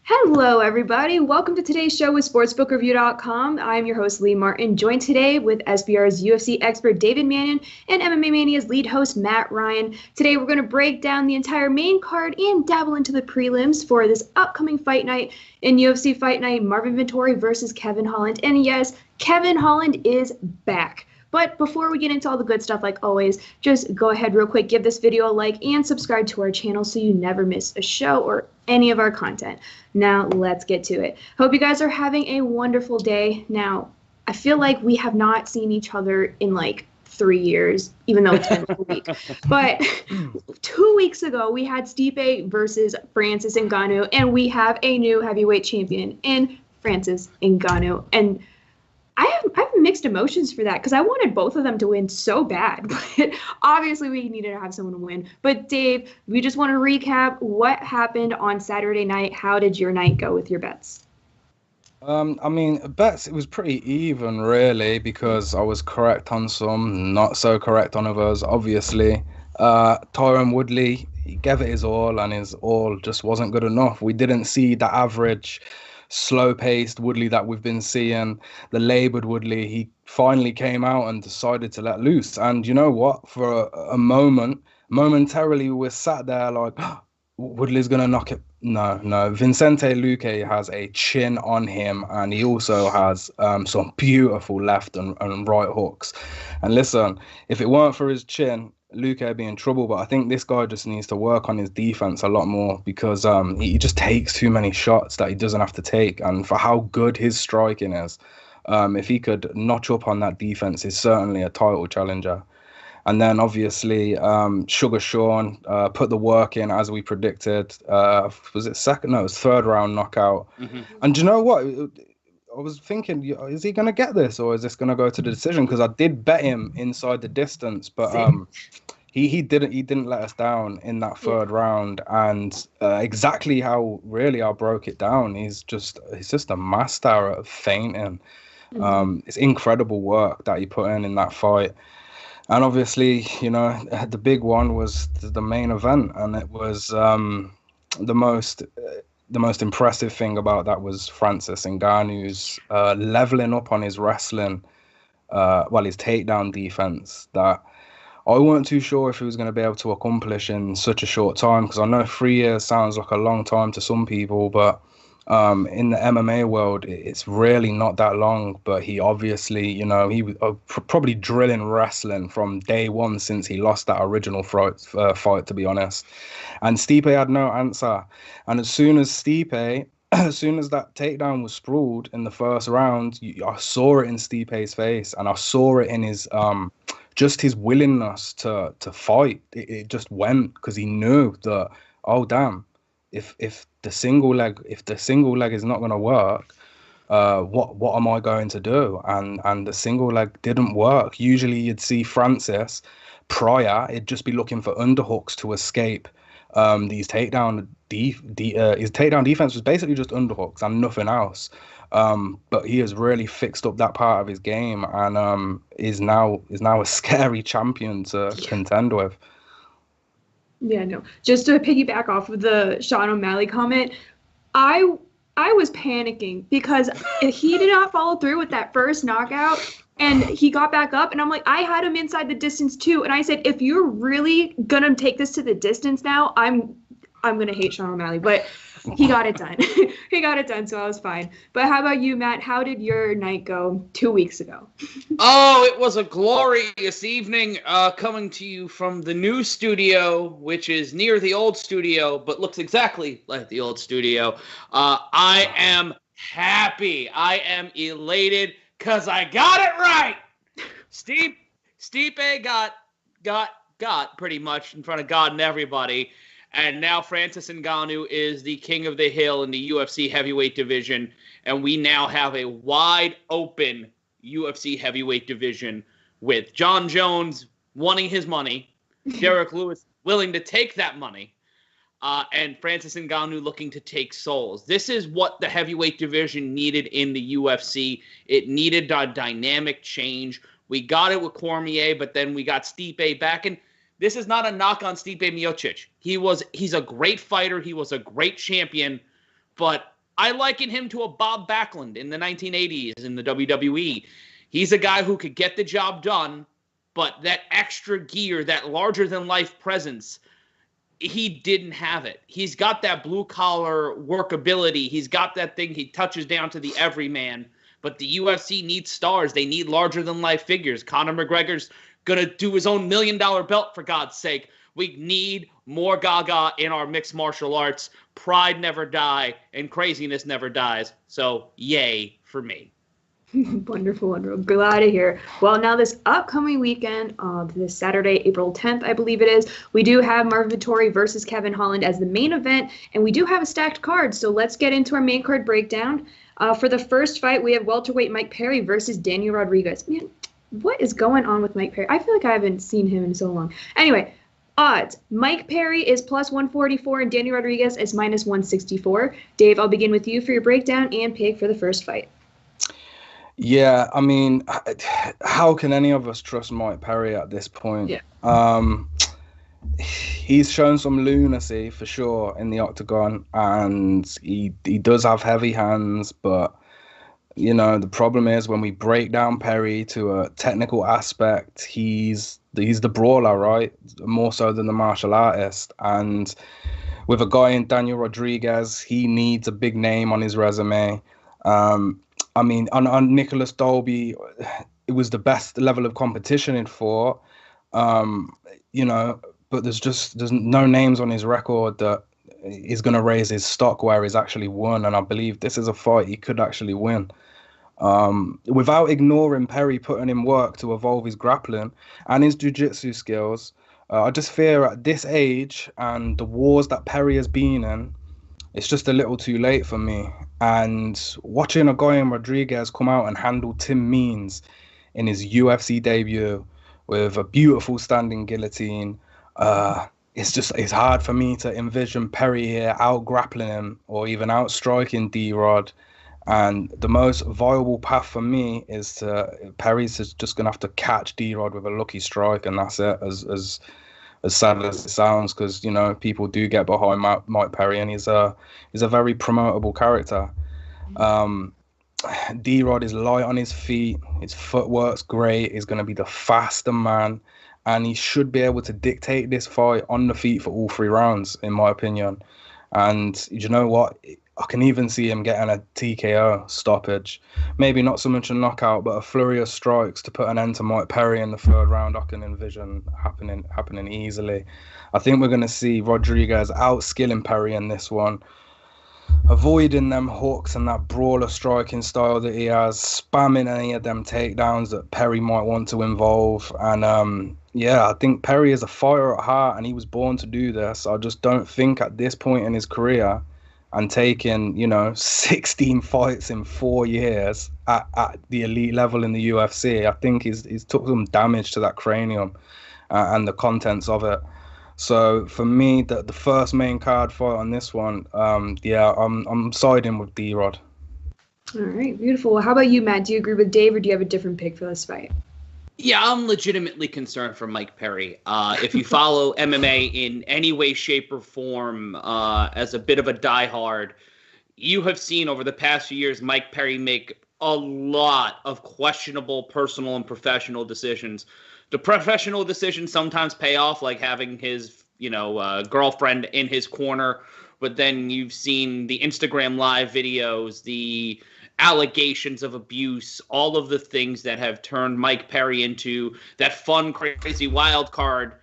Hello, everybody. Welcome to today's show with SportsbookReview.com. I'm your host, Lee Martin, joined today with SBR's UFC expert, David Manyun, and MMA Mania's lead host, Matt Ryan. Today, we're going to break down the entire main card and dabble into the prelims for this upcoming fight night. In UFC Fight Night, Marvin Vettori versus Kevin Holland. And yes, Kevin Holland is back. But before we get into all the good stuff, like always, just go ahead real quick, give this video a like, and subscribe to our channel so you never miss a show or any of our content. Now, let's get to it. Hope you guys are having a wonderful day. Now, I feel like we have not seen each other in like 3 years, even though it's been a week. But 2 weeks ago, we had Stipe versus Francis Ngannou, and we have a new heavyweight champion in Francis Ngannou. And I have mixed emotions for that because I wanted both of them to win so bad, but obviously we needed to have someone win. But Dave, we just want to recap what happened on Saturday night. How did your night go with your bets? Bets, it was pretty even, really, because I was correct on some, not so correct on others, obviously. Tyron Woodley, he gave it his all, and his all just wasn't good enough. We didn't see the average slow-paced Woodley that we've been seeing, the laboured Woodley. He finally came out and decided to let loose. And you know what? For a momentarily, we were sat there like, oh, Woodley's going to knock it. No. Vicente Luque has a chin on him, and he also has some beautiful left and right hooks. And listen, if it weren't for his chin, Luque would be in trouble, but I think this guy just needs to work on his defense a lot more because he just takes too many shots that he doesn't have to take. And for how good his striking is, if he could notch up on that defense, he's certainly a title challenger. And then obviously Sugar Sean put the work in as we predicted. Was it second? No, it was third round knockout. Mm-hmm. And do you know what? I was thinking, is he going to get this, or is this going to go to the decision? Because I did bet him inside the distance, but he didn't let us down in that third round. And exactly how really I broke it down, he's just a master at feinting. Mm-hmm. It's incredible work that he put in that fight. And obviously, the big one was the main event, and it was the most impressive thing about that was Francis Ngannou's leveling up on his wrestling, his takedown defense, that I weren't too sure if he was going to be able to accomplish in such a short time, because I know 3 years sounds like a long time to some people, but in the MMA world, it's really not that long. But he obviously, he was probably drilling wrestling from day one since he lost that original fight, to be honest. And Stipe had no answer. And as soon as that takedown was sprawled in the first round, I saw it in Stipe's face, and I saw it in his just his willingness to fight. It just went, because he knew that, oh damn, if the single leg is not going to work, what am I going to do? And the single leg didn't work. Usually you'd see Francis prior, it'd just be looking for underhooks to escape these takedown. His takedown defense was basically just underhooks and nothing else. But he has really fixed up that part of his game, and is now a scary champion to contend with. Yeah, no. Just to piggyback off of the Sean O'Malley comment, I was panicking because he did not follow through with that first knockout, and he got back up, and I'm like, I had him inside the distance too, and I said, if you're really gonna take this to the distance now, I'm gonna hate Sean O'Malley, but he got it done. He got it done, so I was fine. But how about you, Matt? How did your night go 2 weeks ago? Oh, it was a glorious evening, coming to you from the new studio, which is near the old studio, but looks exactly like the old studio. I am happy. I am elated because I got it right. Stipe got pretty much in front of God and everybody. And now Francis Ngannou is the king of the hill in the UFC heavyweight division. And we now have a wide open UFC heavyweight division with John Jones wanting his money, Derek Lewis willing to take that money, and Francis Ngannou looking to take souls. This is what the heavyweight division needed in the UFC. It needed a dynamic change. We got it with Cormier, but then we got Stipe back. And this is not a knock on Stipe Miocic. He's a great fighter. He was a great champion. But I liken him to a Bob Backlund in the 1980s in the WWE. He's a guy who could get the job done, but that extra gear, that larger-than-life presence, he didn't have it. He's got that blue-collar workability. He's got that thing he touches down to the everyman. But the UFC needs stars. They need larger-than-life figures. Conor McGregor's going to do his own $1 million belt, for God's sake. We need more Gaga in our mixed martial arts. Pride never die, and craziness never dies. So, yay for me. Wonderful, wonderful. Glad to hear. Well, now this upcoming weekend, this Saturday, April 10th, I believe it is, we do have Marvin Vettori versus Kevin Holland as the main event, and we do have a stacked card. So let's get into our main card breakdown. For the first fight, we have welterweight Mike Perry versus Daniel Rodriguez. Man, what is going on with Mike Perry? I feel like I haven't seen him in so long. Anyway, odds. Mike Perry is plus 144 and Daniel Rodriguez is minus 164. Dave, I'll begin with you for your breakdown and pick for the first fight. Yeah, I mean, how can any of us trust Mike Perry at this point? Yeah. He's shown some lunacy for sure in the octagon, and he does have heavy hands, but you know, the problem is when we break down Perry to a technical aspect, he's the brawler, right? More so than the martial artist. And with a guy in Daniel Rodriguez, he needs a big name on his resume. I mean, on Nicholas Dolby, it was the best level of competition in fought, you know, but there's no names on his record that is going to raise his stock where he's actually won. And I believe this is a fight he could actually win. Without ignoring Perry putting in work to evolve his grappling and his jiu-jitsu skills, I just fear at this age and the wars that Perry has been in, it's just a little too late for me. And watching a guy in Rodriguez come out and handle Tim Means in his UFC debut with a beautiful standing guillotine, it's hard for me to envision Perry here out grappling him or even out striking D-Rod. And the most viable path for me is Perry's just gonna have to catch D-Rod with a lucky strike, and that's it. As sad as it sounds, because you know people do get behind Mike Perry, and he's a very promotable character. D-Rod is light on his feet. His footwork's great. He's gonna be the faster man, and he should be able to dictate this fight on the feet for all 3 rounds, in my opinion. And you know what? I can even see him getting a TKO stoppage. Maybe not so much a knockout, but a flurry of strikes to put an end to Mike Perry in the 3rd round. I can envision happening easily. I think we're going to see Rodriguez outskilling Perry in this one, avoiding them hooks and that brawler striking style that he has, spamming any of them takedowns that Perry might want to involve. And yeah, I think Perry is a fighter at heart, and he was born to do this. I just don't think at this point in his career, and taking, you know, 16 fights in 4 years at the elite level in the UFC, I think he's took some damage to that cranium and the contents of it. So for me, the first main card fight on this one, yeah, I'm siding with D-Rod. All right, beautiful. Well, how about you, Matt? Do you agree with Dave, or do you have a different pick for this fight? Yeah, I'm legitimately concerned for Mike Perry. If you follow MMA in any way, shape, or form as a bit of a diehard, you have seen over the past few years Mike Perry make a lot of questionable personal and professional decisions. The professional decisions sometimes pay off, like having his, girlfriend in his corner. But then you've seen the Instagram live videos, the allegations of abuse, all of the things that have turned Mike Perry into that fun, crazy wild card,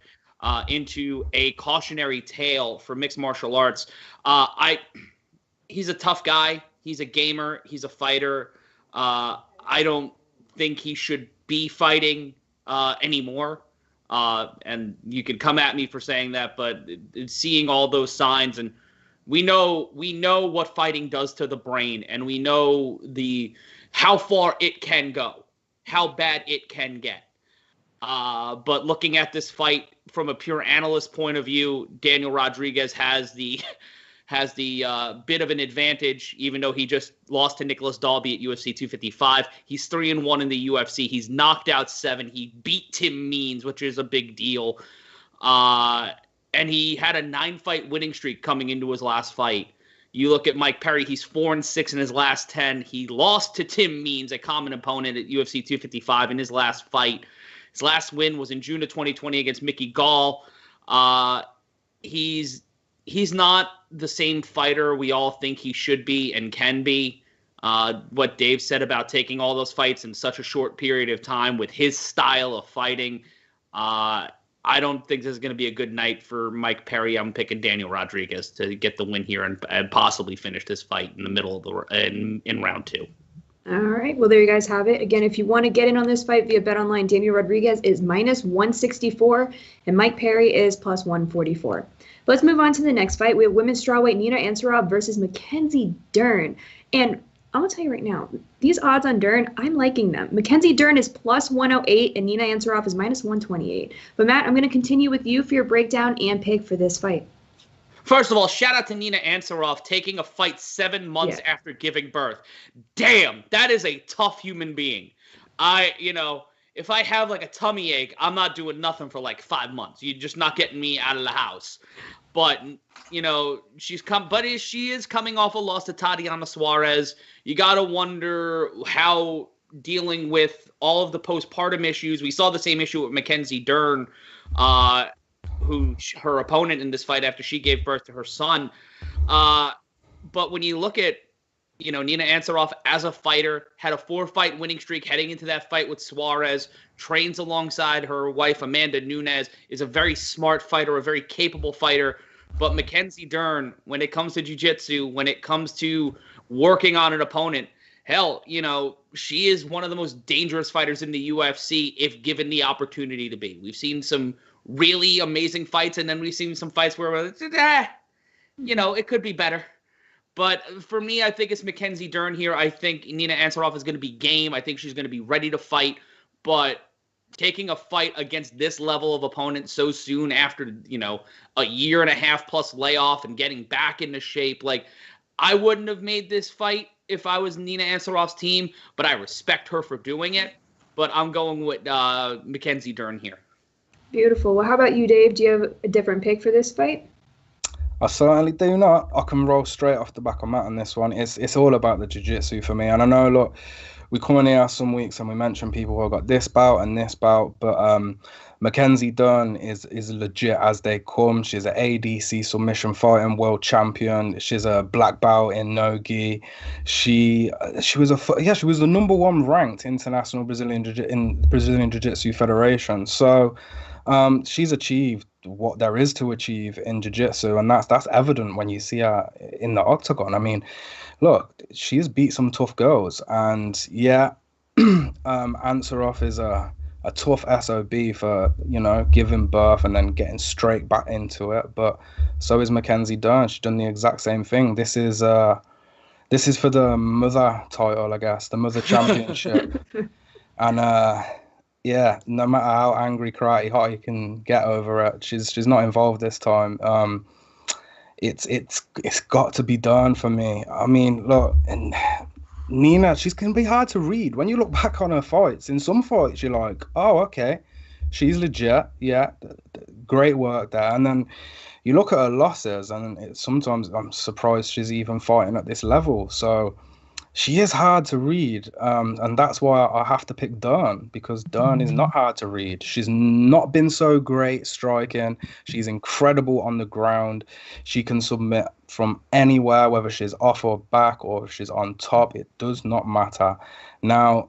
into a cautionary tale for mixed martial arts. He's a tough guy. He's a gamer. He's a fighter. I don't think he should be fighting anymore. And you can come at me for saying that, but seeing all those signs, and we know what fighting does to the brain, and we know how far it can go, how bad it can get. But looking at this fight from a pure analyst point of view, Daniel Rodriguez has the bit of an advantage, even though he just lost to Nicholas Dalby at UFC 255. He's 3-1 in the UFC. He's knocked out 7. He beat Tim Means, which is a big deal. And he had a 9-fight winning streak coming into his last fight. You look at Mike Perry, he's 4-6 in his last 10. He lost to Tim Means, a common opponent at UFC 255 in his last fight. His last win was in June of 2020 against Mickey Gall. He's not the same fighter we all think he should be and can be. What Dave said about taking all those fights in such a short period of time with his style of fighting, I don't think this is going to be a good night for Mike Perry. I'm picking Daniel Rodriguez to get the win here and possibly finish this fight in the middle of in round 2. All right. Well, there you guys have it. Again, if you want to get in on this fight via BetOnline, Daniel Rodriguez is -164 and Mike Perry is +144. Let's move on to the next fight. We have women's strawweight Nina Ansaroff versus Mackenzie Dern. And I'm going to tell you right now, these odds on Dern, I'm liking them. Mackenzie Dern is +108 and Nina Ansaroff is -128. But Matt, I'm going to continue with you for your breakdown and pick for this fight. First of all, shout out to Nina Ansaroff taking a fight 7 months after giving birth. Damn, that is a tough human being. If I have like a tummy ache, I'm not doing nothing for like 5 months. You're just not getting me out of the house. But, she is coming off a loss to Tatiana Suarez. You got to wonder how dealing with all of the postpartum issues. We saw the same issue with Mackenzie Dern, her opponent in this fight after she gave birth to her son. But when you look at, Nina Ansaroff as a fighter, had a 4-fight winning streak heading into that fight with Suarez, trains alongside her wife, Amanda Nunes, is a very smart fighter, a very capable fighter. But Mackenzie Dern, when it comes to jiu-jitsu, when it comes to working on an opponent, hell, she is one of the most dangerous fighters in the UFC if given the opportunity to be. We've seen some really amazing fights, and then we've seen some fights where, it could be better. But for me, I think it's Mackenzie Dern here. I think Nina Ansaroff is going to be game. I think she's going to be ready to fight. But taking a fight against this level of opponent so soon after, a year and a half plus layoff and getting back into shape, I wouldn't have made this fight if I was Nina Ansaroff's team, but I respect her for doing it. But I'm going with Mackenzie Dern here. Beautiful. Well, how about you, Dave? Do you have a different pick for this fight? I certainly do not. I can roll straight off the back of Matt on this one. It's all about the jiu-jitsu for me. And I know, look, we come in here some weeks and we mention people who have got this bout and this bout, but Mackenzie Dern is legit as they come. She's an ADC submission fighting world champion. She's a black belt in no-gi. She was the #1 ranked international Brazilian Jiu-Jitsu Federation. So she's achieved what there is to achieve in jiu-jitsu, and that's evident when you see her in the octagon. I mean, look, she's beat some tough girls, and Ansaroff is a tough SOB for giving birth and then getting straight back into it. But so is Mackenzie Dern. She's done the exact same thing. This is for the mother title, I guess, the mother championship, and no matter how angry, karate hot you can get over it, she's not involved this time. It's got to be done for me. I mean, look, and Nina, she's going to be hard to read. When you look back on her fights, in some fights you're like, oh, okay, she's legit. Yeah, great work there. And then you look at her losses, and sometimes I'm surprised she's even fighting at this level. So she is hard to read, and that's why I have to pick Dern, because Dern is not hard to read. She's not been so great striking. She's incredible on the ground. She can submit from anywhere, whether she's off or back or if she's on top. It does not matter. Now,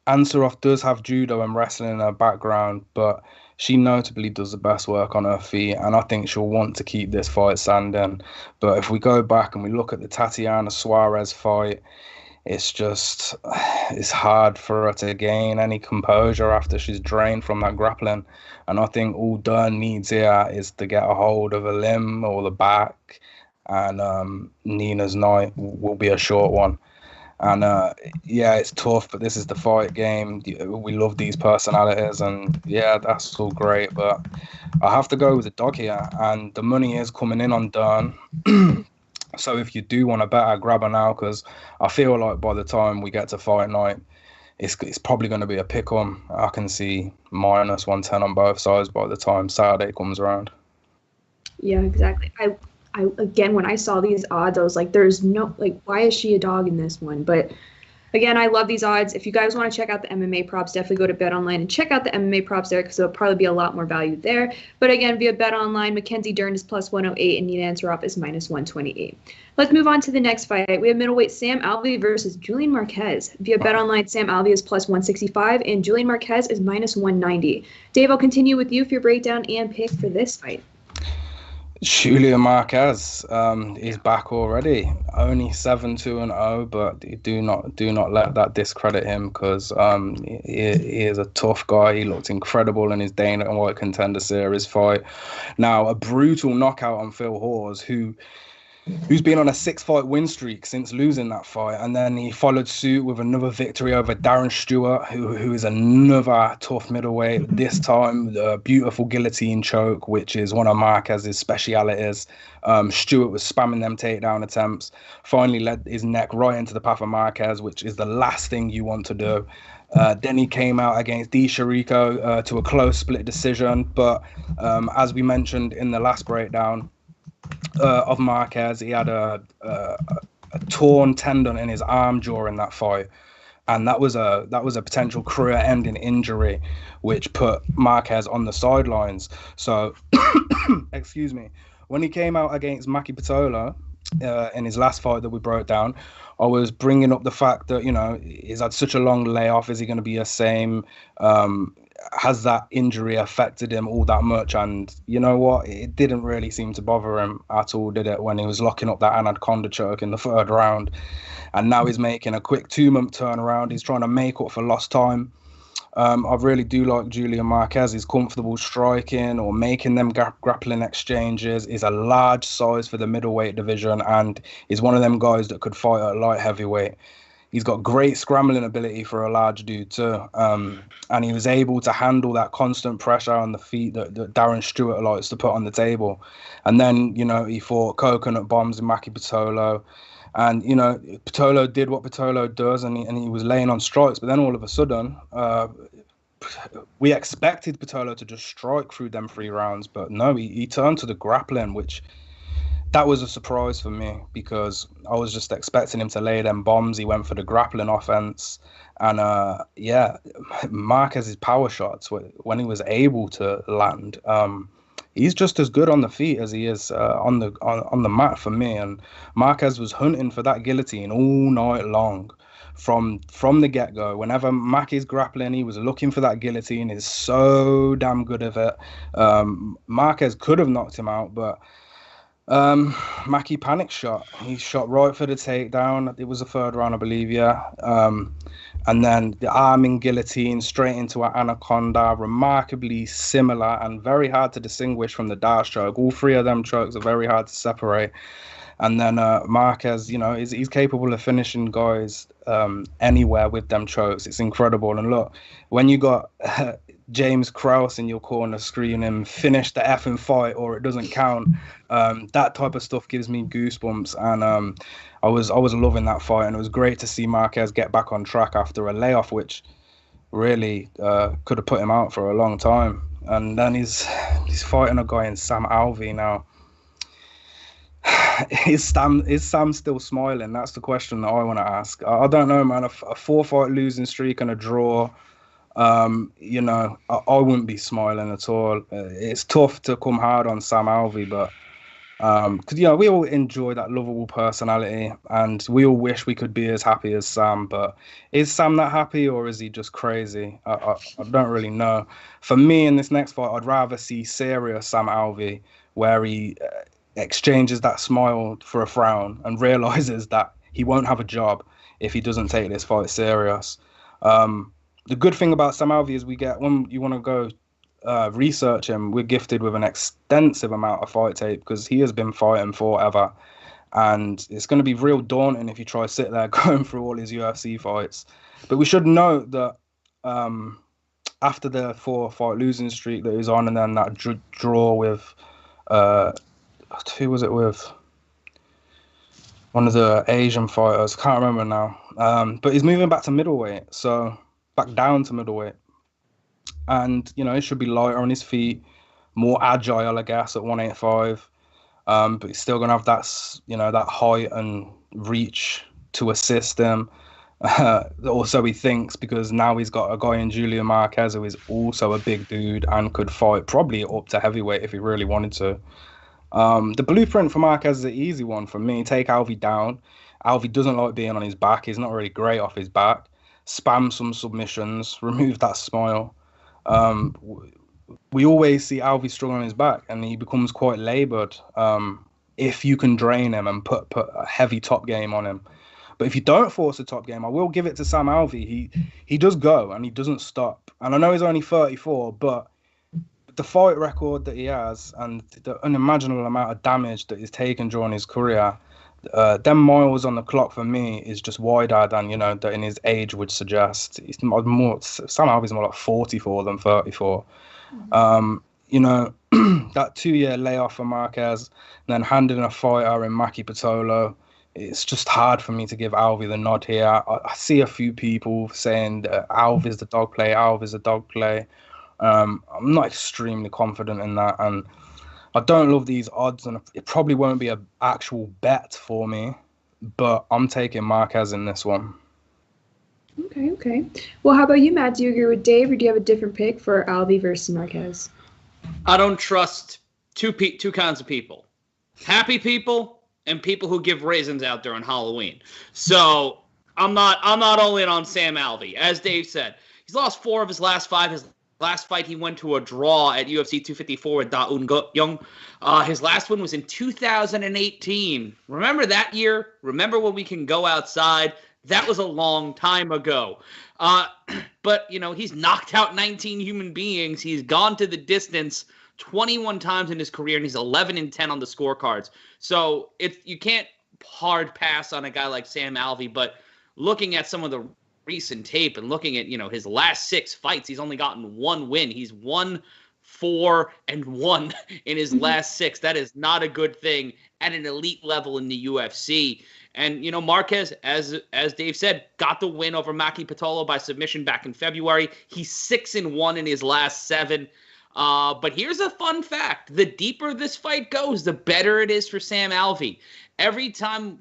Ansaroff does have judo and wrestling in her background, but she notably does the best work on her feet, and I think she'll want to keep this fight standing. But if we go back and we look at the Tatiana Suarez fight, it's hard for her to gain any composure after she's drained from that grappling. And I think all Dern needs here is to get a hold of a limb or the back, and Nina's night will be a short one. And it's tough, but this is the fight game. We love these personalities, and that's all great. But I have to go with the dog here, and the money is coming in on Dern. So if you do want to bet, I grab her now, because I feel like by the time we get to fight night, it's probably going to be a pick-em. I can see -110 on both sides by the time Saturday comes around. Yeah, exactly. when I saw these odds, I was like, there's no, like, why is she a dog in this one? But again, I love these odds. If you guys want to check out the MMA props, definitely go to BetOnline and check out the MMA props there because there'll probably be a lot more value there. But again, via BetOnline, Mackenzie Dern is plus 108 and Nina Ansaroff is minus 128. Let's move on to the next fight. We have middleweight Sam Alvey versus Julian Marquez. Via BetOnline, Sam Alvey is plus 165 and Julian Marquez is minus 190. Dave, I'll continue with you for your breakdown and pick for this fight. Julian Marquez is back already. Only 7-2-0, but do not let that discredit him because he is a tough guy. He looked incredible in his Dana White Contender Series fight. Now, a brutal knockout on Phil Hawes, who's been on a 6-fight win streak since losing that fight, and then he followed suit with another victory over Darren Stewart, who is another tough middleweight. This time, the beautiful guillotine choke, which is one of Marquez's specialities. Stewart was spamming them takedown attempts, finally led his neck right into the path of Marquez, which is the last thing you want to do. Then he came out against Di Chirico to a close split decision, but as we mentioned in the last breakdown, of Marquez, he had a torn tendon in his arm during that fight, and that was a potential career-ending injury, which put Marquez on the sidelines. So, excuse me, when he came out against Maki Pitolo in his last fight that we broke down, I was bringing up the fact that he's had such a long layoff. Is he going to be the same? Has that injury affected him all that much? And you know what? It didn't really seem to bother him at all, did it, when he was locking up that anaconda choke in the third round? And now he's making a quick 2-month turnaround. He's trying to make up for lost time. I really do like Julian Marquez. He's comfortable striking or making them grappling exchanges. He's a large size for the middleweight division, and he's one of them guys that could fight at light heavyweight. He's got great scrambling ability for a large dude too. And he was able to handle that constant pressure on the feet that Darren Stewart likes to put on the table. And then, he fought coconut bombs in Maki Pitolo. And, Pitolo did what Pitolo does, and he was laying on strikes. But then all of a sudden, we expected Pitolo to just strike through them 3 rounds. But no, he turned to the grappling, which... that was a surprise for me because I was just expecting him to lay them bombs. He went for the grappling offense. And, Marquez's power shots, when he was able to land, he's just as good on the feet as he is on the mat for me. And Marquez was hunting for that guillotine all night long from the get-go. Whenever Mackey's grappling, he was looking for that guillotine. He's so damn good at it. Marquez could have knocked him out, but... Mackie panic shot. He shot right for the takedown. It was the third round, I believe, yeah. And then the arming guillotine straight into an anaconda, remarkably similar and very hard to distinguish from the Dash choke. All 3 of them chokes are very hard to separate. And then Marquez, he's capable of finishing guys anywhere with them chokes. It's incredible. And look, when you got James Krause in your corner screaming, finish the effing fight or it doesn't count, that type of stuff gives me goosebumps. And I was loving that fight, and it was great to see Marquez get back on track after a layoff, which really could have put him out for a long time. And then he's fighting a guy in Sam Alvey now. Is Sam still smiling? That's the question that I want to ask. I don't know, man. A 4-fight losing streak and a draw. I wouldn't be smiling at all. It's tough to come hard on Sam Alvey, but because we all enjoy that lovable personality, and we all wish we could be as happy as Sam. But is Sam that happy, or is he just crazy? I don't really know. For me, in this next fight, I'd rather see serious Sam Alvey, where he exchanges that smile for a frown and realizes that he won't have a job if he doesn't take this fight serious. The good thing about Sam Alvey is when you want to go research him, we're gifted with an extensive amount of fight tape because he has been fighting forever. And it's going to be real daunting if you try to sit there going through all his UFC fights. But we should note that after the 4-fight losing streak that he was on, and then that draw with... who was it with? One of the Asian fighters. Can't remember now. But he's moving back to middleweight. So back down to middleweight. And, he should be lighter on his feet, more agile, I guess, at 185. but he's still gonna have that height and reach to assist him. Also, he thinks, because now he's got a guy in Julian Marquez who is also a big dude and could fight probably up to heavyweight if he really wanted to. The blueprint for Marquez is an easy one for me. Take Alvey down. Alvey doesn't like being on his back. He's not really great off his back. Spam some submissions. Remove that smile. We always see Alvey struggle on his back, and he becomes quite laboured if you can drain him and put a heavy top game on him. But if you don't force a top game, I will give it to Sam Alvey. He does go, and he doesn't stop. And I know he's only 34, but the fight record that he has and the unimaginable amount of damage that he's taken during his career, them miles on the clock for me is just wider than, that in his age would suggest. Sam Alvey's more like 44 than 34. That 2-year layoff for Marquez, and then handing a fighter in Maki Pitolo, it's just hard for me to give Alvey the nod here. I see a few people saying that Alvey's the dog play, Alvey's the dog play. I'm not extremely confident in that, and I don't love these odds, and it probably won't be an actual bet for me, but I'm taking Marquez in this one. Okay. Well, how about you, Matt? Do you agree with Dave, or do you have a different pick for Alvey versus Marquez? I don't trust two kinds of people: happy people and people who give raisins out during Halloween. So I'm not all in on Sam Alvey. As Dave said, he's lost 4 of his last 5. His last fight, he went to a draw at UFC 254 with Da Un Young. His last one was in 2018. Remember that year? Remember when we can go outside? That was a long time ago. But, he's knocked out 19 human beings. He's gone to the distance 21 times in his career, and he's 11-10 on the scorecards. So you can't hard pass on a guy like Sam Alvey, but looking at some of the recent tape and looking at, his last 6 fights, he's only gotten 1 win. He's 1-4-1 in his last 6. That is not a good thing at an elite level in the UFC. And, Marquez, as Dave said, got the win over Maki Pitolo by submission back in February. He's 6-1 in his last 7. But here's a fun fact. The deeper this fight goes, the better it is for Sam Alvey. Every time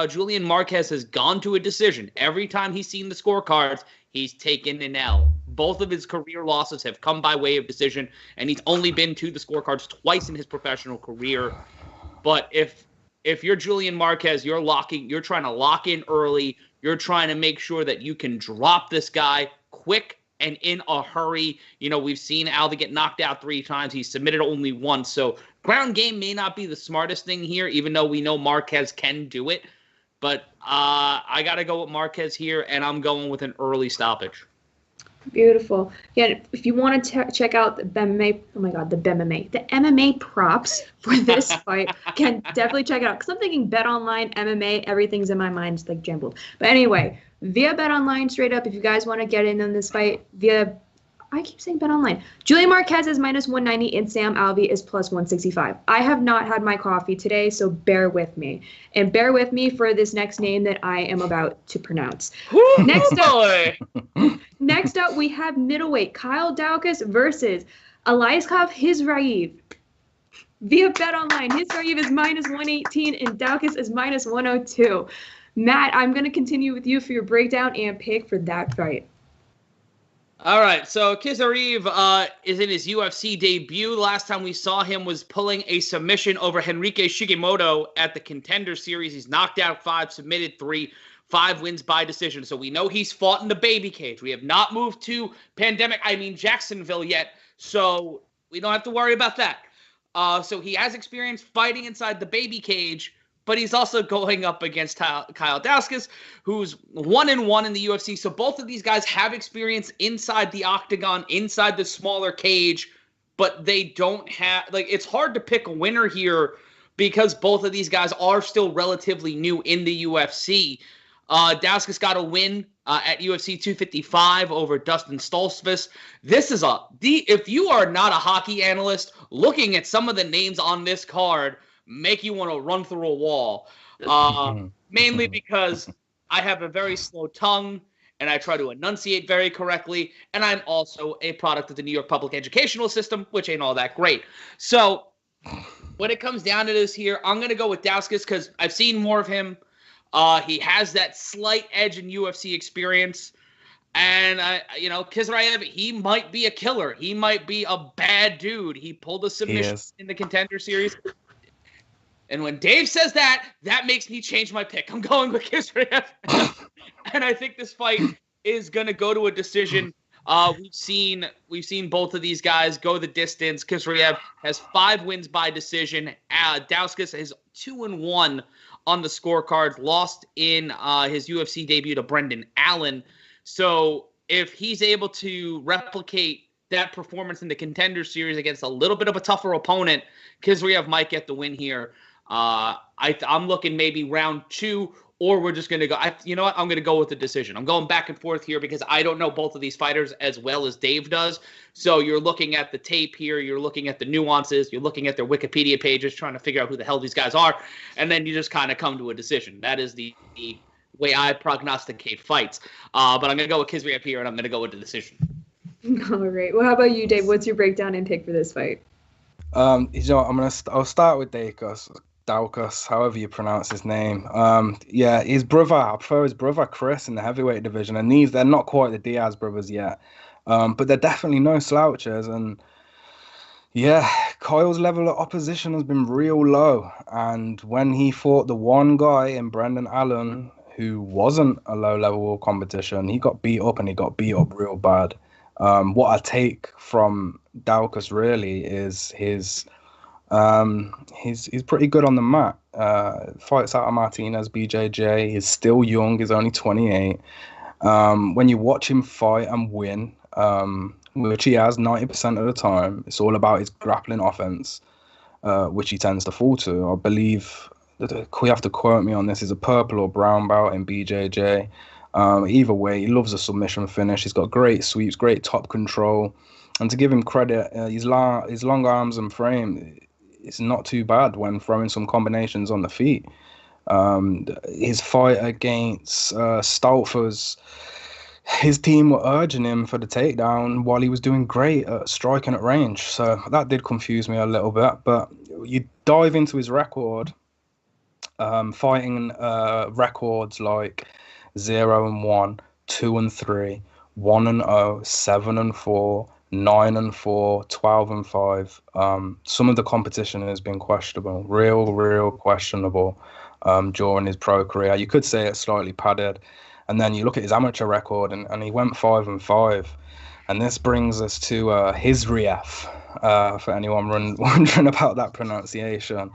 Julian Marquez has gone to a decision, every time he's seen the scorecards, he's taken an L. Both of his career losses have come by way of decision, and he's only been to the scorecards twice in his professional career. But if you're Julian Marquez, you're trying to lock in early. You're trying to make sure that you can drop this guy quick and in a hurry. We've seen Alvey get knocked out 3 times. He's submitted only once. So ground game may not be the smartest thing here, even though we know Marquez can do it. But I got to go with Marquez here, and I'm going with an early stoppage. Beautiful. Yeah, if you want to check out the MMA props for this fight, can definitely check it out. Because I'm thinking Bet Online, MMA, everything's in my mind. It's like jumbled. But anyway, via Bet Online, straight up, if you guys want to get in on this fight, I keep saying Bet Online. Julian Marquez is -190 and Sam Alvey is +165. I have not had my coffee today, so bear with me. And bear with me for this next name that I am about to pronounce. Next up, we have middleweight Kyle Daukus versus Aliaskhab Khizriev. Via Bet Online, Khizriev is -118 and Daukus is -102. Matt, I'm going to continue with you for your breakdown and pick for that fight. All right, so Khizriev is in his UFC debut. Last time we saw him was pulling a submission over Henrique Shigemoto at the Contender Series. He's knocked out 5, submitted 3, 5 wins by decision. So we know he's fought in the baby cage. We have not moved to Jacksonville yet, so we don't have to worry about that. So he has experience fighting inside the baby cage, but he's also going up against Kyle Daukus, who's 1-1 in the UFC. So both of these guys have experience inside the octagon, inside the smaller cage, but they don't have, it's hard to pick a winner here because both of these guys are still relatively new in the UFC. Daukus got a win at UFC 255 over Dustin Stoltzfus. This is if you are not a hockey analyst, looking at some of the names on this card make you want to run through a wall, mainly because I have a very slow tongue and I try to enunciate very correctly, and I'm also a product of the New York public educational system, which ain't all that great. So when it comes down to this here, I'm going to go with Daukaus because I've seen more of him. He has that slight edge in UFC experience. And, Khizriev, he might be a killer. He might be a bad dude. He pulled a submission in the Contender Series. And when Dave says that, that makes me change my pick. I'm going with Khizriev. And I think this fight is going to go to a decision. We've seen both of these guys go the distance. Khizriev has 5 wins by decision. Daukaus is 2-1 on the scorecard. Lost in his UFC debut to Brendan Allen. So if he's able to replicate that performance in the Contender Series against a little bit of a tougher opponent, Khizriev might get the win here. I'm looking maybe round 2, or we're just going to go. You know what? I'm going to go with the decision. I'm going back and forth here because I don't know both of these fighters as well as Dave does. So you're looking at the tape here. You're looking at the nuances. You're looking at their Wikipedia pages, trying to figure out who the hell these guys are. And then you just kind of come to a decision. That is the way I prognosticate fights. But I'm going to go with Khizriev here, and I'm going to go with the decision. All right. Well, how about you, Dave? What's your breakdown and pick for this fight? I'll start with Daukaus, however you pronounce his name. His brother, I prefer his brother Chris in the heavyweight division, and they're not quite the Diaz brothers yet, but they're definitely no slouches. And yeah, Kyle's level of opposition has been real low, and when he fought the one guy in Brendan Allen who wasn't a low-level competition, he got beat up, and he got beat up real bad. What I take from Daukaus really is he's pretty good on the mat. Fights out of Martinez, BJJ. He's still young. He's only 28. When you watch him fight and win, which he has 90% of the time, it's all about his grappling offense, which he tends to fall to. I believe you have to quote me on this. He's a purple or brown belt in BJJ. Either way, he loves a submission finish. He's got great sweeps, great top control. And to give him credit, his long arms and frame, it's not too bad when throwing some combinations on the feet. His fight against Stolfers, his team were urging him for the takedown while he was doing great at striking at range. So that did confuse me a little bit. But you dive into his record, fighting records like 0-1, 2-3, 1-0, 7-4, 9-4, 12-5. Some of the competition has been questionable, real questionable during his pro career. You could say it's slightly padded. And then you look at his amateur record, and he went 5-5. And this brings us to Khizriev, for anyone wondering about that pronunciation.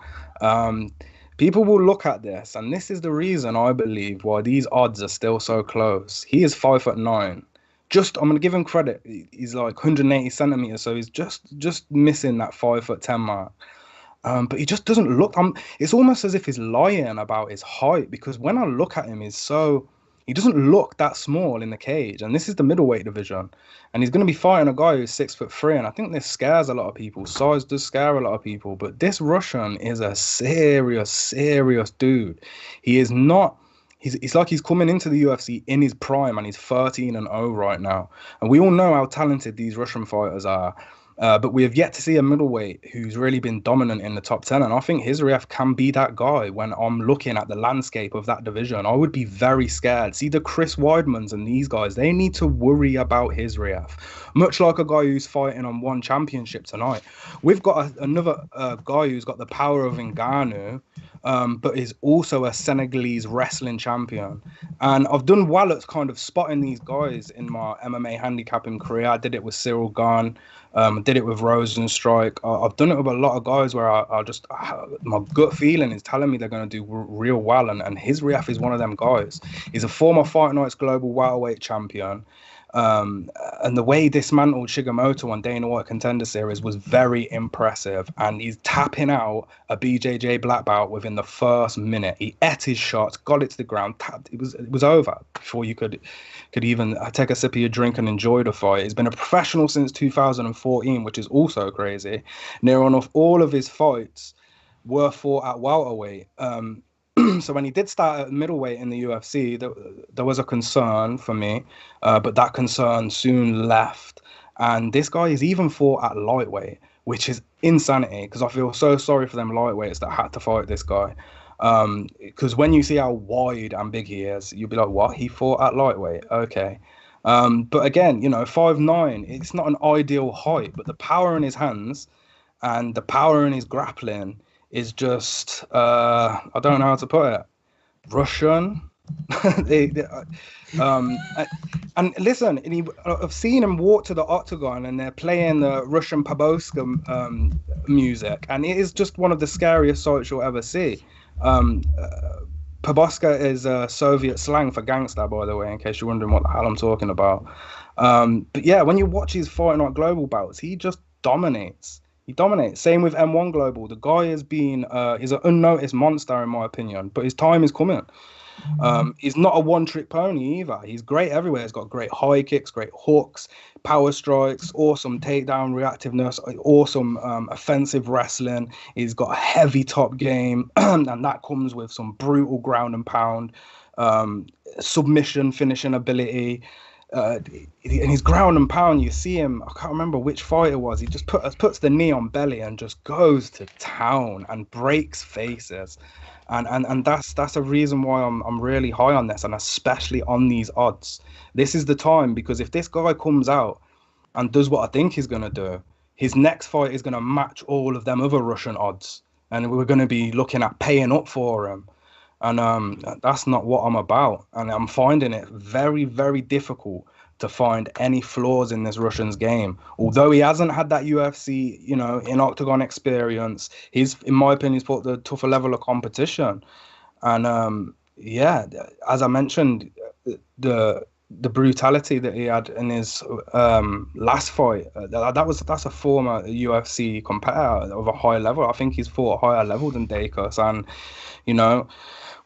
People will look at this, and this is the reason I believe why these odds are still so close. He is 5'9". I'm going to give him credit. He's like 180 centimeters, so he's just missing that 5'10" mark. But he just doesn't look. It's almost as if he's lying about his height, because when I look at him, he doesn't look that small in the cage. And this is the middleweight division, and he's going to be fighting a guy who's 6'3", and I think this scares a lot of people. Size does scare a lot of people, but this Russian is a serious dude. He is not. It's like he's coming into the UFC in his prime, and he's 13-0 right now. And we all know how talented these Russian fighters are. But we have yet to see a middleweight who's really been dominant in the top 10. And I think Khizriev can be that guy when I'm looking at the landscape of that division. I would be very scared. See, the Chris Weidmans and these guys, they need to worry about Khizriev. Much like a guy who's fighting on one championship tonight. We've got another guy who's got the power of Ngannou, but is also a Senegalese wrestling champion. And I've done well at kind of spotting these guys in my MMA handicapping career. I did it with Cyril Gahn. Did it with Rosenstrike. I've done it with a lot of guys where my gut feeling is telling me they're going to do real well. And Khizriev is one of them guys. He's a former Fight Nights Global Welterweight champion. And the way he dismantled Shigemoto on Dana White Contender Series was very impressive. And he's tapping out a BJJ black belt within the first minute. He ate his shots, got it to the ground, tapped. It was over before you could even take a sip of your drink and enjoy the fight. He's been a professional since 2014, which is also crazy. Near enough all of his fights were fought at welterweight. So when he did start at middleweight in the UFC, there was a concern for me, but that concern soon left. And this guy is even fought at lightweight, which is insanity because I feel so sorry for them lightweights that had to fight this guy. Because when you see how wide and big he is, you'll be like, what? He fought at lightweight? Okay. But again, 5'9", it's not an ideal height, but the power in his hands and the power in his grappling is just, I don't know how to put it, Russian. And listen, I've seen him walk to the octagon and they're playing the Russian Paboska music, and it is just one of the scariest sights you'll ever see. Paboska is Soviet slang for gangster, by the way, in case you're wondering what the hell I'm talking about. But yeah, when you watch his Fight Night Global bouts, he just dominates. He dominates. Same with M1 Global. The guy has been is an unnoticed monster in my opinion, but his time is coming. He's not a one-trick pony either. He's great everywhere. He's got great high kicks, great hooks, power strikes, awesome takedown reactiveness, awesome offensive wrestling. He's got a heavy top game, and that comes with some brutal ground and pound, submission finishing ability. In his ground and pound, you see him, I can't remember which fight it was, he just puts the knee on belly and just goes to town and breaks faces. And that's a reason why I'm really high on this, and especially on these odds. This is the time, because if this guy comes out and does what I think he's going to do, his next fight is going to match all of them other Russian odds, and we're going to be looking at paying up for him. And that's not what I'm about. And I'm finding it very, very difficult to find any flaws in this Russian's game. Although he hasn't had that UFC, in octagon experience, he's, in my opinion, he's fought the tougher level of competition. And yeah, as I mentioned, the brutality that he had in his last fight, that's a former UFC competitor of a high level. I think he's fought a higher level than Daukaus. And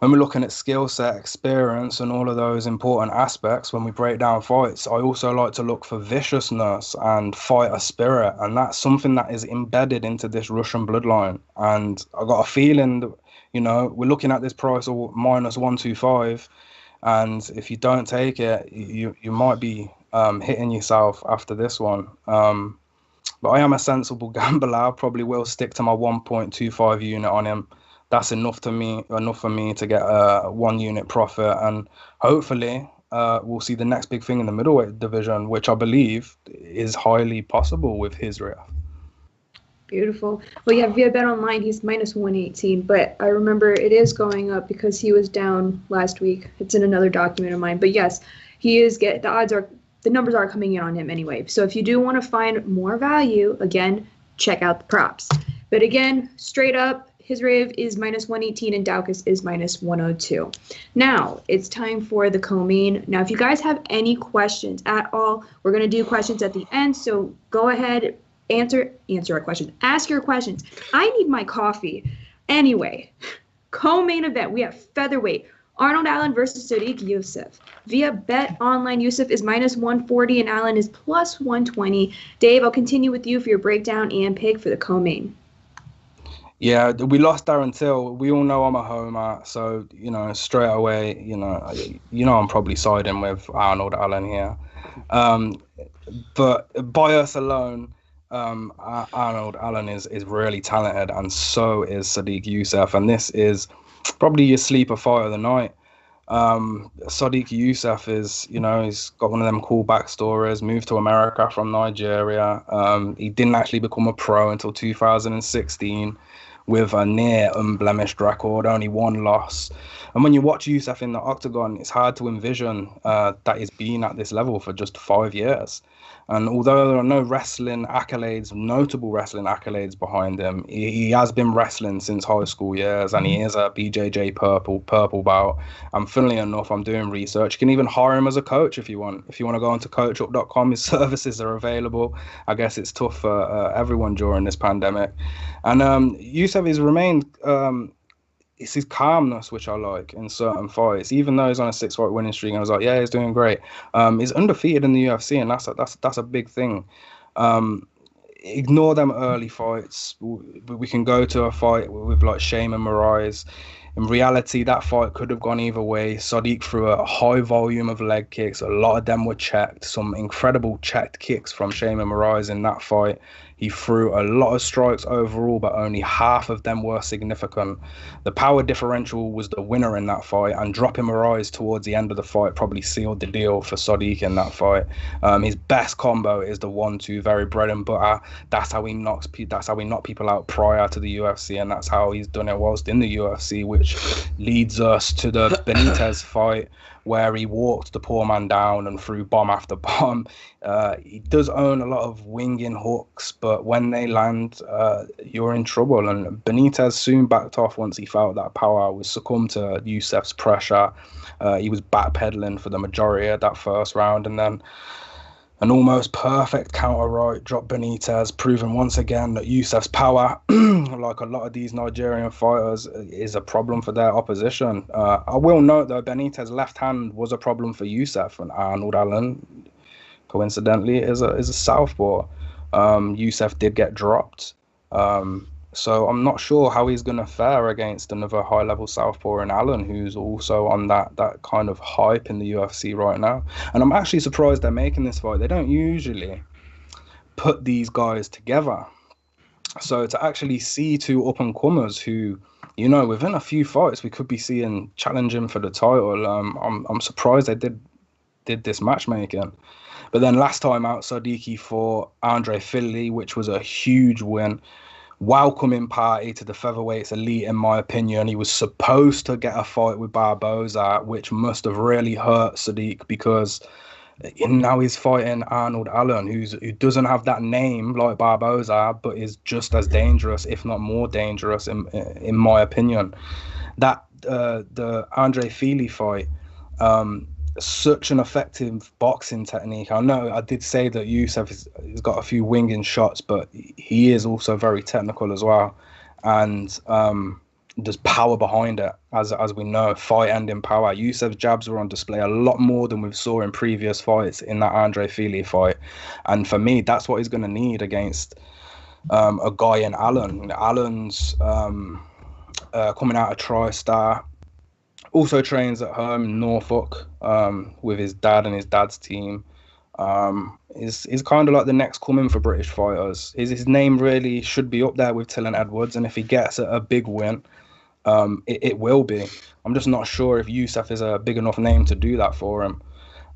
when we're looking at skill set, experience, and all of those important aspects, when we break down fights, I also like to look for viciousness and fighter spirit. And that's something that is embedded into this Russian bloodline. And I got a feeling that, we're looking at this price of minus 125. And if you don't take it, you might be hitting yourself after this one. But I am a sensible gambler. I probably will stick to my 1.25 unit on him. That's enough for me to get a 1 unit profit, and hopefully we'll see the next big thing in the middleweight division, which I believe is highly possible with Khizriev. Beautiful. Well, yeah, via Bet Online, he's minus 118, but I remember it is going up because he was down last week. It's in another document of mine, but yes, the numbers are coming in on him anyway. So if you do want to find more value, again, check out the props. But again, straight up, Khizriev is minus 118 and Dalkus is minus 102. Now, it's time for the co-main. Now, if you guys have any questions at all, we're going to do questions at the end, so go ahead, answer our questions. Ask your questions. I need my coffee. Anyway, co-main event, we have featherweight. Arnold Allen versus Sodiq Yusuf. Via Bet Online, Yusuf is minus 140 and Allen is plus 120. Dave, I'll continue with you for your breakdown and pick for the co-main. Yeah, we lost Darren Till. We all know I'm a homer, so straight away, I'm probably siding with Arnold Allen here. But bias alone, Arnold Allen is really talented, and so is Sodiq Yusuf, and this is probably your sleeper fight of the night. Sodiq Yusuf is, he's got one of them cool backstories, moved to America from Nigeria. He didn't actually become a pro until 2016 with a near unblemished record, only one loss. And when you watch Yusuf in the octagon, it's hard to envision that he's been at this level for just 5 years. And although there are no notable wrestling accolades behind him, he has been wrestling since high school years, and he is a BJJ purple belt. And funnily enough, I'm doing research. You can even hire him as a coach if you want. If you want to go onto coachup.com, his services are available. I guess it's tough for everyone during this pandemic. And Yusuf has remained... it's his calmness which I like in certain fights, even though he's on a 6-fight winning streak. And I was like, yeah, he's doing great. He's undefeated in the UFC, and that's a big thing. Ignore them early fights. We can go to a fight with like Shayman Moraes. In reality, that fight could have gone either way. Sodiq threw a high volume of leg kicks. A lot of them were checked. Some incredible checked kicks from Shayman Moraes in that fight. He threw a lot of strikes overall, but only half of them were significant. The power differential was the winner in that fight, and dropping Moraes towards the end of the fight probably sealed the deal for Sodiq in that fight. His best combo is the 1-2, very bread and butter. That's how he knock people out prior to the UFC, and that's how he's done it whilst in the UFC, which leads us to the Benitez fight, where he walked the poor man down and threw bomb after bomb. He does own a lot of winging hooks, but when they land, you're in trouble. And Benitez soon backed off once he felt that power was succumbed to Yusuf's pressure. He was backpedaling for the majority of that first round, and then an almost perfect counter right dropped Benitez, proving once again that Yusuf's power, like a lot of these Nigerian fighters, is a problem for their opposition. I will note, though, Benitez's left hand was a problem for Yusuf, and Arnold Allen, coincidentally, is a southpaw. Yusuf did get dropped. So I'm not sure how he's going to fare against another high-level southpaw in Allen, who's also on that kind of hype in the UFC right now. And I'm actually surprised they're making this fight. They don't usually put these guys together. So to actually see two up-and-comers who, you know, within a few fights we could be seeing challenging for the title, I'm surprised they did this matchmaking. But then last time out, Sodiq fought Andre Fili, which was a huge win. Welcoming party to the featherweight's elite, in my opinion. He was supposed to get a fight with Barboza, which must have really hurt Sodiq, because now he's fighting Arnold Allen, who doesn't have that name like Barboza, but is just as dangerous, if not more dangerous, in my opinion. That the Andre Fili fight, such an effective boxing technique. I know I did say that Yusuf has got a few winging shots, but he is also very technical as well, and there's power behind it, as we know, fight-ending power. Yusuf's jabs were on display a lot more than we saw in previous fights in that Andre Fili fight, and for me, that's what he's going to need against a guy in Allen. Allen's coming out of TriStar. Also trains at home in Norfolk with his dad and his dad's team. Is kind of like the next coming for British fighters. His name really should be up there with Tylan Edwards, and if he gets a big win, it will be. I'm just not sure if Yusuf is a big enough name to do that for him.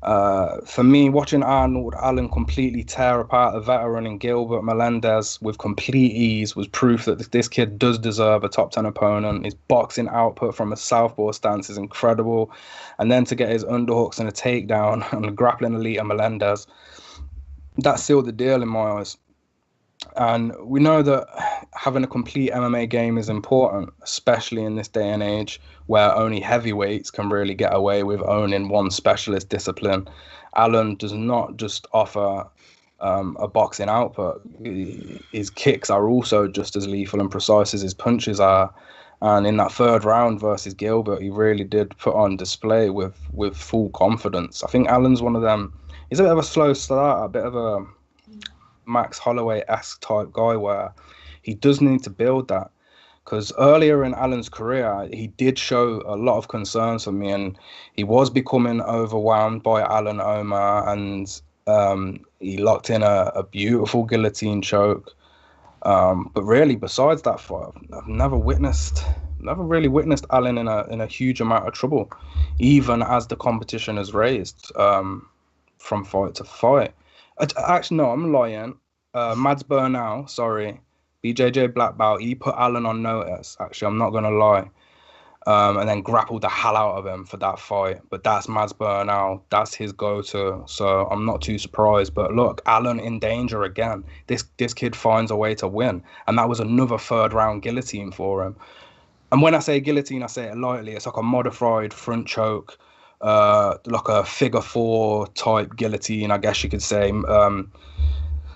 For me, watching Arnold Allen completely tear apart a veteran in Gilbert Melendez with complete ease was proof that this kid does deserve a top 10 opponent. His boxing output from a southpaw stance is incredible, and then to get his underhooks and a takedown and the grappling elite of Melendez, that sealed the deal in my eyes. And we know that having a complete MMA game is important, especially in this day and age where only heavyweights can really get away with owning one specialist discipline. Allen does not just offer a boxing output. His kicks are also just as lethal and precise as his punches are. And in that third round versus Gilbert, he really did put on display with full confidence. I think Allen's one of them. He's a bit of a slow starter, a bit of a Max Holloway-esque type guy where he does need to build that, because earlier in Allen's career he did show a lot of concerns for me, and he was becoming overwhelmed by Alan Omar, and he locked in a beautiful guillotine choke, but really besides that fight, I've never really witnessed Allen in a huge amount of trouble, even as the competition has raised from fight to fight. Actually, no, I'm lying. Mads Bernal, sorry, BJJ black belt, he put Allen on notice. Actually, I'm not going to lie. And then grappled the hell out of him for that fight. But that's Mads Bernal. That's his go-to. So I'm not too surprised. But look, Allen in danger again. This kid finds a way to win. And that was another third-round guillotine for him. And when I say guillotine, I say it lightly. It's like a modified front choke, like a figure four type guillotine, I guess you could say.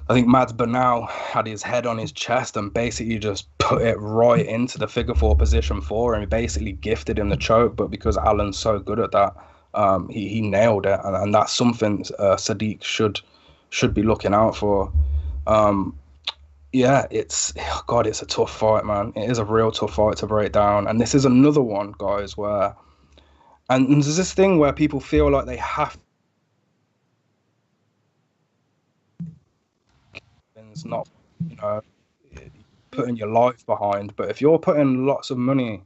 I think Mads Bernal had his head on his chest and basically just put it right into the figure four position for him. He basically gifted him the choke, but because Allen's so good at that, he nailed it, and that's something Sodiq should be looking out for. Yeah, it's a tough fight, man. It is a real tough fight to break down, and this is another one, guys, where. And there's this thing where people feel like they have not you know, putting your life behind. But if you're putting lots of money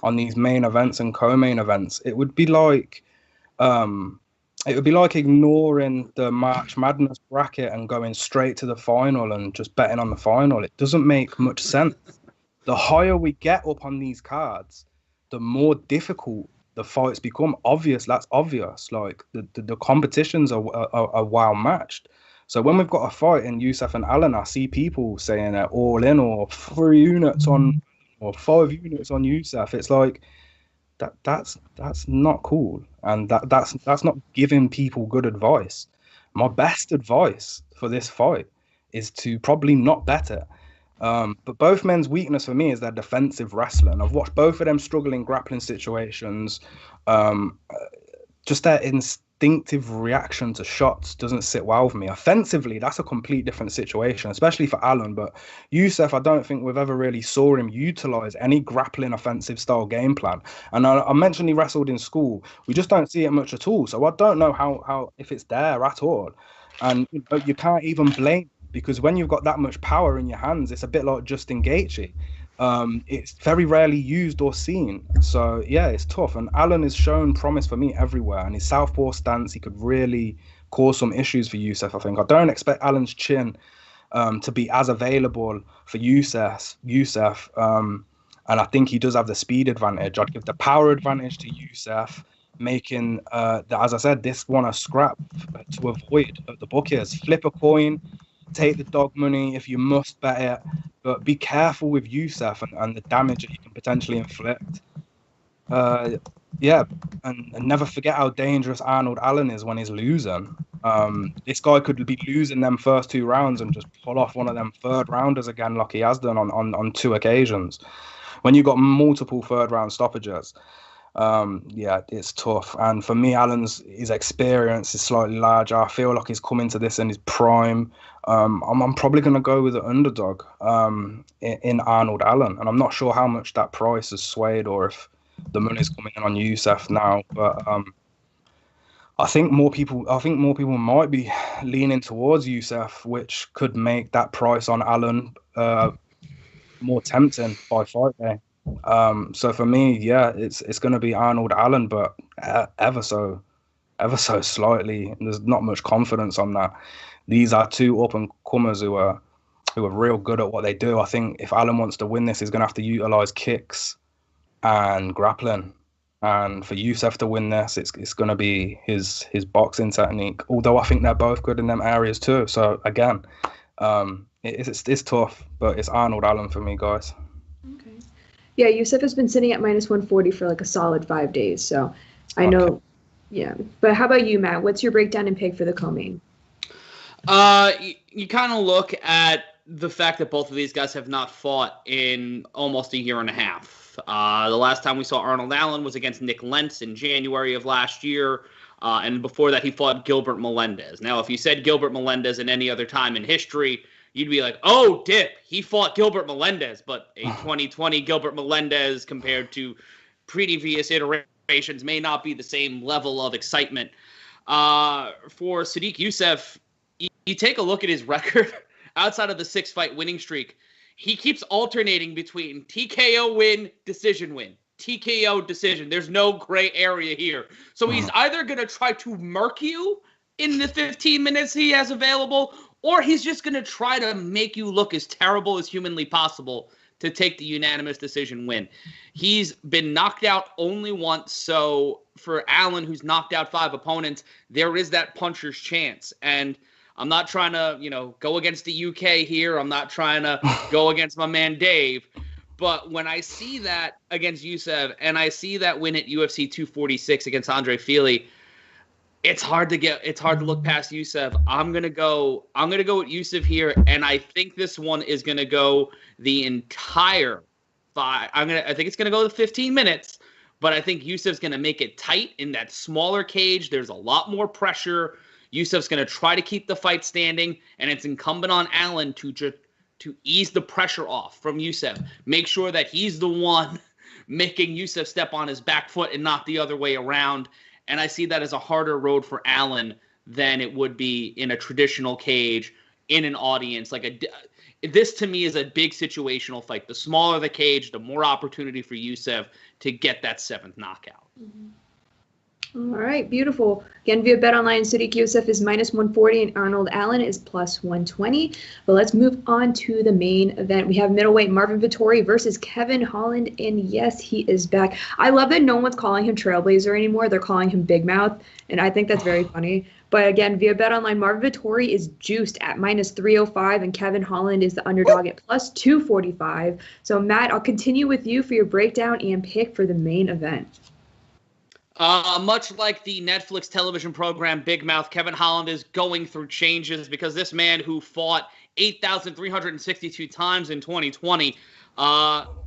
on these main events and co-main events, it would be like ignoring the March Madness bracket and going straight to the final and just betting on the final. It doesn't make much sense. The higher we get up on these cards, the more difficult the fights become. That's obvious. Like the competitions are well matched. So when we've got a fight in Yousef and Allen, I see people saying they're all in or 3 units on or 5 units on Yousef. It's like that's not cool, and that's not giving people good advice. My best advice for this fight is to probably not bet it. But both men's weakness for me is their defensive wrestling. I've watched both of them struggle in grappling situations. Just their instinctive reaction to shots doesn't sit well with me. Offensively, that's a complete different situation, especially for Allen. But Yousef, I don't think we've ever really saw him utilize any grappling offensive style game plan. And I mentioned he wrestled in school. We just don't see it much at all. So I don't know how if it's there at all. And you can't even blame, because when you've got that much power in your hands, it's a bit like Justin Gaethje. It's very rarely used or seen. So yeah, it's tough. And Allen has shown promise for me everywhere. And his southpaw stance, he could really cause some issues for Yousef, I think. I don't expect Allen's chin to be as available for Yousef. And I think he does have the speed advantage. I'd give the power advantage to Yousef, making, as I said, this one a scrap to avoid the bookies. Flip a coin, take the dog money if you must bet it, but be careful with Yousef and the damage that you can potentially inflict. And never forget how dangerous Arnold Allen is when he's losing. This guy could be losing them first 2 rounds and just pull off one of them 3rd rounders again, like he has done on 2 occasions. When you've got multiple 3rd round stoppages, it's tough. And for me, his experience is slightly larger. I feel like he's coming to this in his prime. I'm probably going to go with the underdog in Arnold Allen, and I'm not sure how much that price has swayed or if the money's coming in on Yousef now. But I think more people might be leaning towards Yousef, which could make that price on Allen more tempting by fight day. So for me, it's going to be Arnold Allen, but ever so slightly. There's not much confidence on that. These are 2 up and comers who are real good at what they do. I think if Allen wants to win this, he's going to have to utilize kicks and grappling. And for Yousef to win this, it's going to be his boxing technique. Although I think they're both good in them areas too. So again, it's tough, but it's Arnold Allen for me, guys. Okay. Yeah, Yousef has been sitting at -140 for like a solid 5 days. So I know. Okay. Yeah. But how about you, Matt? What's your breakdown and pick for the co-main? You kind of look at the fact that both of these guys have not fought in almost a year and a half. The last time we saw Arnold Allen was against Nick Lentz in January of last year. And before that, he fought Gilbert Melendez. Now, if you said Gilbert Melendez in any other time in history, you'd be like, oh, dip, he fought Gilbert Melendez. But a 2020 Gilbert Melendez compared to previous iterations may not be the same level of excitement. For Sodiq Yusuff, you take a look at his record outside of the 6-fight winning streak. He keeps alternating between TKO win, decision win, TKO decision. There's no gray area here. So he's either going to try to murk you in the 15 minutes he has available, or he's just going to try to make you look as terrible as humanly possible to take the unanimous decision win. He's been knocked out only once. So for Allen, who's knocked out 5 opponents, there is that puncher's chance. And I'm not trying to, go against the UK here. I'm not trying to go against my man Dave. But when I see that against Yusuf and I see that win at UFC 246 against Andre Fili, it's hard to look past Yusuf. I'm gonna go with Yusuf here, and I think this one is gonna go the entire 5. I think it's gonna go to 15 minutes, but I think Yusuf's gonna make it tight in that smaller cage. There's a lot more pressure. Yusuf's going to try to keep the fight standing, and it's incumbent on Allen to ease the pressure off from Yusuf. Make sure that he's the one making Yusuf step on his back foot and not the other way around. And I see that as a harder road for Allen than it would be in a traditional cage, in an audience. this to me is a big situational fight. The smaller the cage, the more opportunity for Yusuf to get that 7th knockout. Mm-hmm. All right, beautiful. Again, via BetOnline, Sodiq Yusuff is -140 and Arnold Allen is +120. But let's move on to the main event. We have middleweight Marvin Vettori versus Kevin Holland, and yes, he is back. I love that no one's calling him Trailblazer anymore. They're calling him Big Mouth, and I think that's very funny. But again, via BetOnline, Marvin Vettori is juiced at -305, and Kevin Holland is the underdog at +245. So, Matt, I'll continue with you for your breakdown and pick for the main event. Much like the Netflix television program Big Mouth, Kevin Holland is going through changes because this man who fought 8,362 times in 2020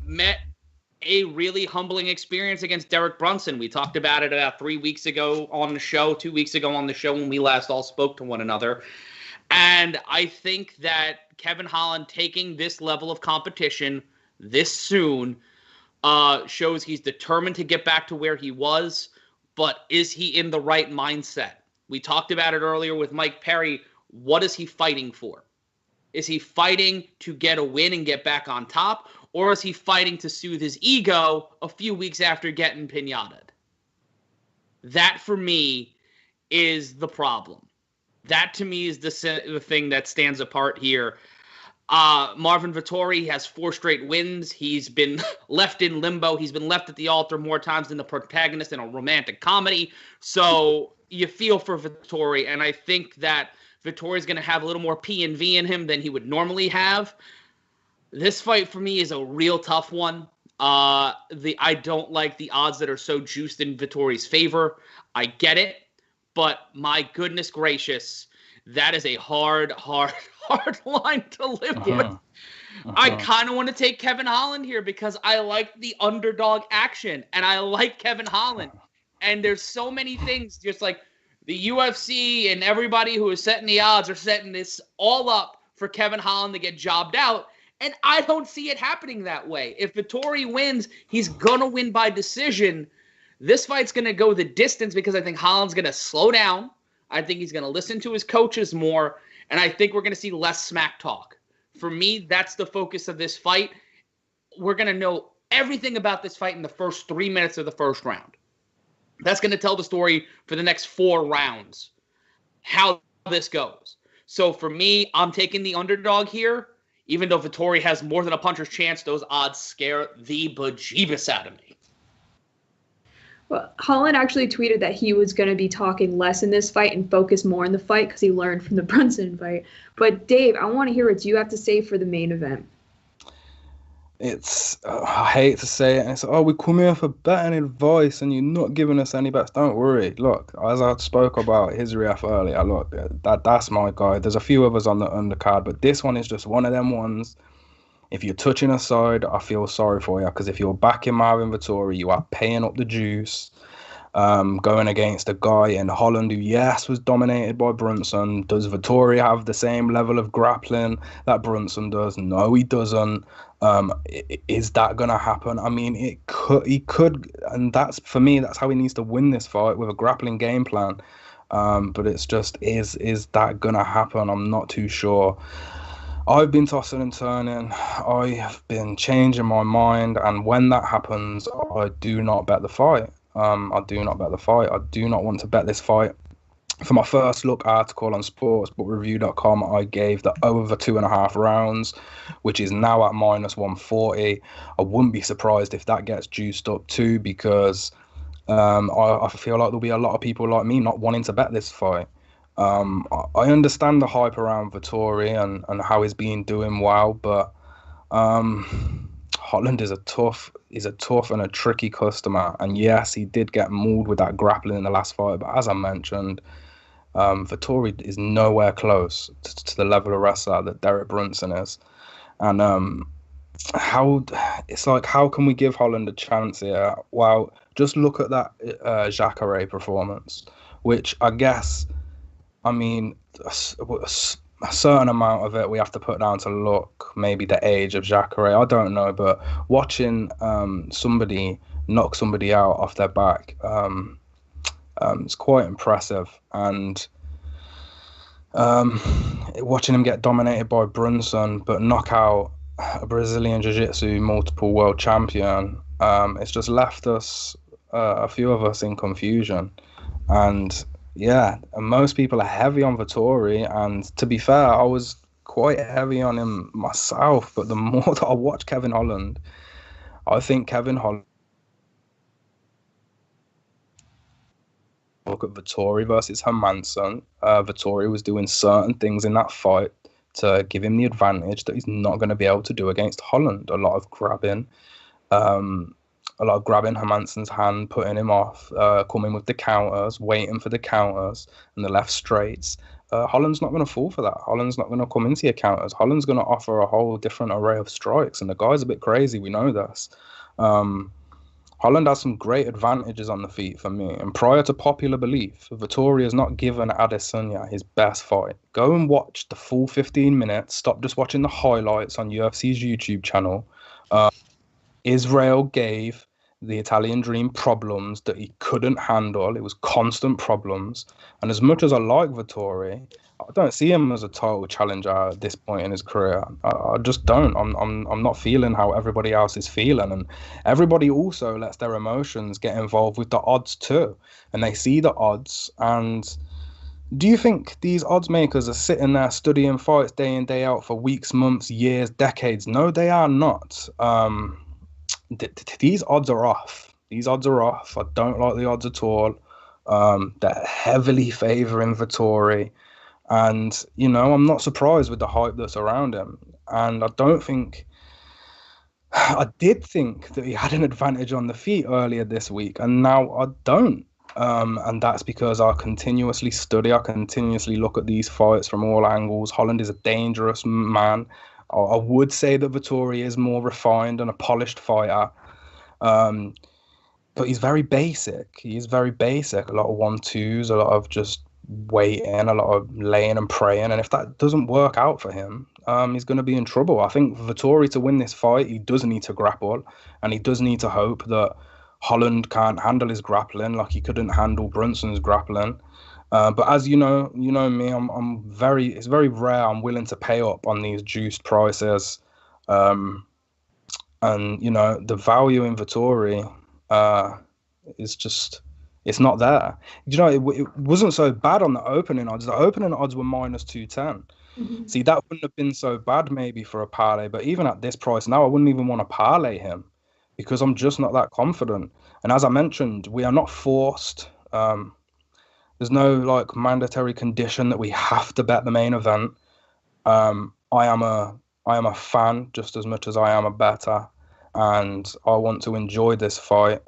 met a really humbling experience against Derek Brunson. We talked about it about 3 weeks ago on the show, 2 weeks ago on the show when we last all spoke to one another. And I think that Kevin Holland taking this level of competition this soon shows he's determined to get back to where he was. But is he in the right mindset? We talked about it earlier with Mike Perry. What is he fighting for? Is he fighting to get a win and get back on top? Or is he fighting to soothe his ego a few weeks after getting piñataed? That, for me, is the problem. That, to me, is the thing that stands apart here. Marvin Vettori has 4 straight wins. He's been left in limbo. He's been left at the altar more times than the protagonist in a romantic comedy. So you feel for Vettori, and I think that Vettori's going to have a little more P&V in him than he would normally have. This fight for me is a real tough one. I don't like the odds that are so juiced in Vettori's favor. I get it, but my goodness gracious, that is a hard line to live with. I kind of want to take Kevin Holland here because I like the underdog action, and I like Kevin Holland. And there's so many things, just like the UFC and everybody who is setting the odds are setting this all up for Kevin Holland to get jobbed out. And I don't see it happening that way. If Vettori wins, he's going to win by decision. This fight's going to go the distance because I think Holland's going to slow down. I think he's going to listen to his coaches more. And I think we're going to see less smack talk. For me, that's the focus of this fight. We're going to know everything about this fight in the first 3 minutes of the first round. That's going to tell the story for the next 4 rounds, how this goes. So for me, I'm taking the underdog here. Even though Vettori has more than a puncher's chance, those odds scare the bejeebus out of me. Well, Holland actually tweeted that he was going to be talking less in this fight and focus more on the fight because he learned from the Brunson fight. But Dave, I want to hear what you have to say for the main event. It's, I hate to say it, it's, we come here for betting advice and you're not giving us any bets. Don't worry. Look, as I spoke about Khizriev earlier, look, that's my guy. There's a few others on the undercard, but this one is just one of them ones. If you're touching a side, I feel sorry for you, because if you're backing Marvin Vettori, you are paying up the juice, going against a guy in Holland who, yes, was dominated by Brunson. Does Vettori have the same level of grappling that Brunson does? No, he doesn't. Is that going to happen? I mean, he could, and that's, for me, that's how he needs to win this fight, with a grappling game plan. But it's just, is that going to happen? I'm not too sure. I've been tossing and turning. I have been changing my mind, and when that happens, I do not bet the fight. I do not bet the fight. I do not want to bet this fight. For my first look article on sportsbookreview.com, I gave the over 2.5 rounds, which is now at -140. I wouldn't be surprised if that gets juiced up too, because I feel like there'll be a lot of people like me not wanting to bet this fight. I understand the hype around Vettori and how he's been doing well, but Holland is a tough and a tricky customer. And yes, he did get mauled with that grappling in the last fight, but as I mentioned, Vettori is nowhere close to the level of wrestler that Derek Brunson is. And how can we give Holland a chance here? Well, just look at that Jacare performance, which I guess, I mean, a certain amount of it we have to put down to luck, maybe the age of Jacare, I don't know, but watching somebody knock somebody out off their back, it's quite impressive. And watching him get dominated by Brunson, but knock out a Brazilian Jiu-Jitsu multiple world champion, it's just left us, a few of us, in confusion. And yeah, most people are heavy on Vettori, and to be fair, I was quite heavy on him myself. But the more that I watch Kevin Holland, I think Kevin Holland, look at Vettori versus Hermansson. Vettori was doing certain things in that fight to give him the advantage that he's not going to be able to do against Holland. A lot of grabbing Hermansson's hand, putting him off, coming with the counters, waiting for the counters and the left straights. Holland's not going to fall for that. Holland's not going to come into your counters. Holland's going to offer a whole different array of strikes, and the guy's a bit crazy. We know this. Holland has some great advantages on the feet for me. And prior to popular belief, Vettori has not given Adesanya his best fight. Go and watch the full 15 minutes. Stop just watching the highlights on UFC's YouTube channel. Israel gave the Italian Dream problems that he couldn't handle. It was constant problems. And as much as I like Vettori, I don't see him as a title challenger at this point in his career. I just don't. I'm not feeling how everybody else is feeling, and everybody also lets their emotions get involved with the odds too, and they see the odds. And do you think these odds makers are sitting there studying fights day in, day out for weeks, months, years, decades? No, they are not. These odds are off. These odds are off. I don't like the odds at all. They're heavily favouring Vettori. And, you know, I'm not surprised with the hype that's around him. And I did think that he had an advantage on the feet earlier this week, and now I don't. And that's because I continuously study, I continuously look at these fights from all angles. Holland is a dangerous man. I would say that Vettori is more refined and a polished fighter. But he's very basic. He's very basic. A lot of 1-2s, a lot of just waiting, a lot of laying and praying. And if that doesn't work out for him, he's going to be in trouble. I think Vettori, to win this fight, he does need to grapple, and he does need to hope that Holland can't handle his grappling like he couldn't handle Brunson's grappling. But as you know me, it's very rare I'm willing to pay up on these juiced prices. And, you know, the value in Vettori is just, it's not there. You know, it wasn't so bad on the opening odds. The opening odds were -210. Mm-hmm. See, that wouldn't have been so bad maybe for a parlay, but even at this price now, I wouldn't even want to parlay him because I'm just not that confident. And as I mentioned, we are not forced. There's no like mandatory condition that we have to bet the main event. I am a fan just as much as I am a bettor, and I want to enjoy this fight.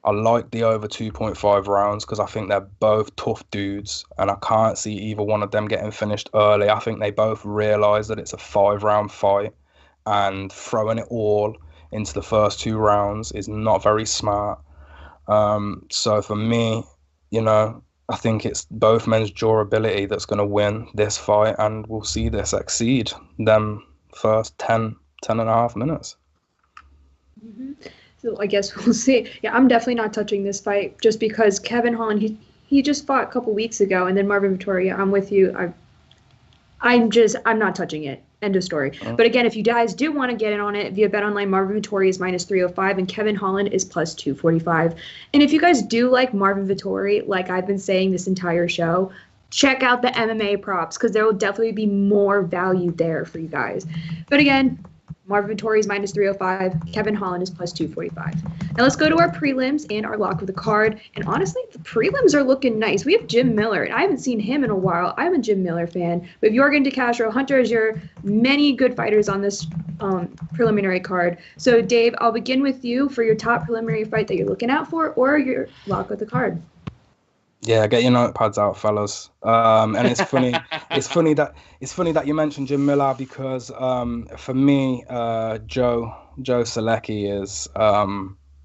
I like the over 2.5 rounds because I think they're both tough dudes, and I can't see either one of them getting finished early. I think they both realise that it's a 5-round fight, and throwing it all into the first 2 rounds is not very smart. So for me, you know, I think it's both men's durability that's going to win this fight, and we'll see this exceed them first 10 and a half minutes. Mm-hmm. So I guess we'll see. Yeah, I'm definitely not touching this fight just because Kevin Holland, he just fought a couple weeks ago, and then Marvin Vettori, I'm with you. I'm not touching it. End of story. But again, if you guys do want to get in on it via BetOnline, Marvin Vettori is -305 and Kevin Holland is +245. And if you guys do like Marvin Vettori, like I've been saying this entire show, check out the MMA props because there will definitely be more value there for you guys. But again, Marvin Vettori is -305. Kevin Holland is +245. Now let's go to our prelims and our lock of the card. And honestly, the prelims are looking nice. We have Jim Miller, and I haven't seen him in a while. I'm a Jim Miller fan. We have Yorgan De Castro, Hunter Azure, many good fighters on this preliminary card. So Dave, I'll begin with you for your top preliminary fight that you're looking out for, or your lock of the card. Yeah, get your notepads out, fellas. And it's funny. It's funny that you mentioned Jim Miller because for me, Joe Selecki is,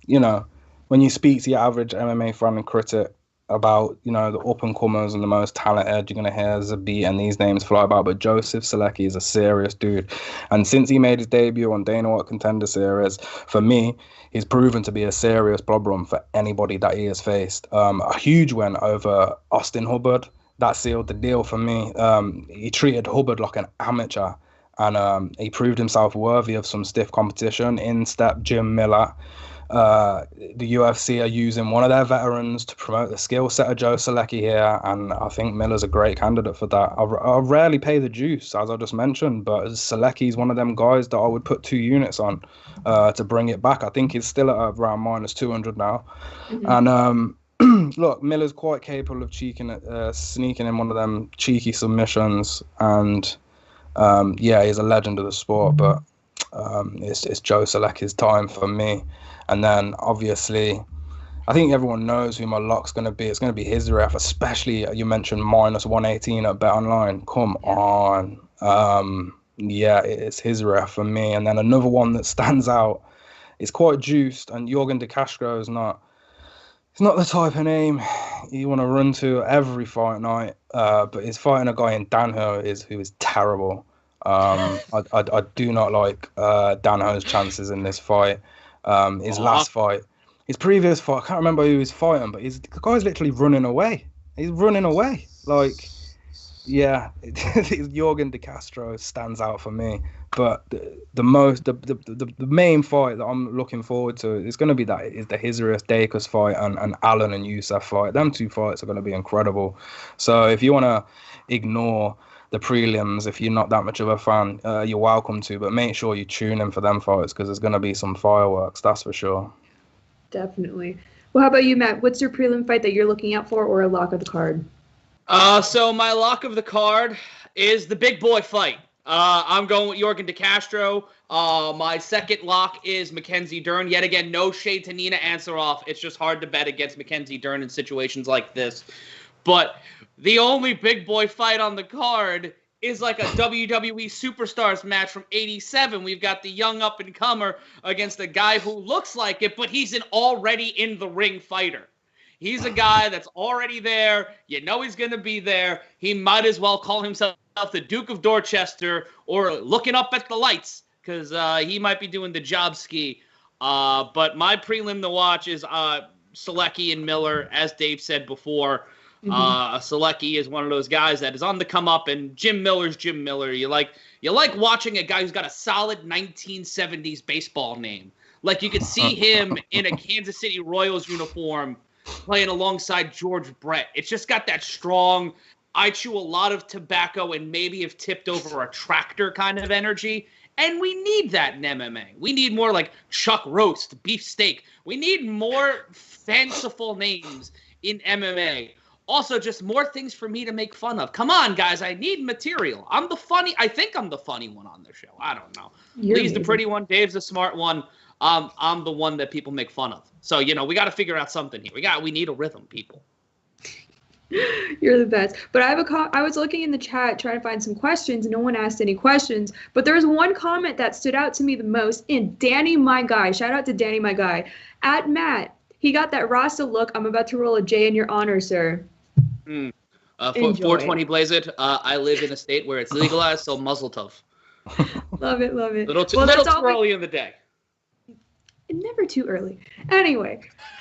you know, when you speak to your average MMA fan and critic about, you know, the up and comers and the most talented, you're gonna hear Zabit and these names fly about. But Joseph Selecki is a serious dude, and since he made his debut on Dana White Contender Series, for me, he's proven to be a serious problem for anybody that he has faced. A huge win over Austin Hubbard that sealed the deal for me. He treated Hubbard like an amateur, and he proved himself worthy of some stiff competition. In step Jim Miller. The UFC are using one of their veterans to promote the skill set of Joe Solecki here, and I think Miller's a great candidate for that. I rarely pay the juice, as I just mentioned, but Solecki's one of them guys that I would put 2 units on to bring it back. I think he's still at around -200 now. And look, Miller's quite capable of sneaking in one of them cheeky submissions, and he's a legend of the sport, but it's Joe Solecki's time for me. And then, obviously, I think everyone knows who my lock's going to be. It's going to be Khizriev, especially you mentioned -118 at BetOnline. Come on. It's Khizriev for me. And then another one that stands out is quite juiced, and Yorgan De Castro is not. It's not the type of name you want to run to every fight night, but he's fighting a guy in Danho who is terrible. I do not like Danho's chances in this fight. His last fight, his previous fight, I can't remember who he was fighting, but the guy's literally running away. He's running away. Like, yeah, Yorgan De Castro stands out for me. But the main fight that I'm looking forward to is going to be the Khizriev Daukaus fight and Allen and Yusuff fight. Them 2 fights are going to be incredible. So if you want to ignore the prelims, if you're not that much of a fan, you're welcome to, but make sure you tune in for them fights, because there's going to be some fireworks, that's for sure. Definitely. Well, how about you, Matt? What's your prelim fight that you're looking out for, or a lock of the card? So my lock of the card is the big boy fight. I'm going with Yorgan De Castro. My second lock is Mackenzie Dern. Yet again, no shade to Nina Ansaroff. It's just hard to bet against Mackenzie Dern in situations like this. But the only big boy fight on the card is like a WWE Superstars match from '87. We've got the young up-and-comer against a guy who looks like it, but he's an already in-the-ring fighter. He's a guy that's already there. You know he's going to be there. He might as well call himself the Duke of Dorchester or looking up at the lights, because he might be doing the job ski. But my prelim to watch is Solecki and Miller, as Dave said before. Solecki is one of those guys that is on the come up, and Jim Miller's Jim Miller. You like watching a guy who's got a solid 1970s baseball name. Like, you could see him in a Kansas City Royals uniform playing alongside George Brett. It's just got that strong, I chew a lot of tobacco and maybe have tipped over a tractor kind of energy. And we need that in MMA. We need more like Chuck Roast, Beef Steak. We need more fanciful names in MMA. Also, just more things for me to make fun of. Come on, guys. I need material. I think I'm the funny one on the show. I don't know. Lee's the pretty one. Dave's the smart one. I'm the one that people make fun of. So, we got to figure out something here. We need a rhythm, people. You're the best. But I was looking in the chat trying to find some questions. No one asked any questions. But there was one comment that stood out to me the most. And Danny, my guy. Shout out to Danny, my guy. At Matt. He got that Rasta look. I'm about to roll a J in your honor, sir. 420 blaze it. I live in a state where it's legalized, so muzzle tough. Love it. Little too early in the day. Never too early. Anyway,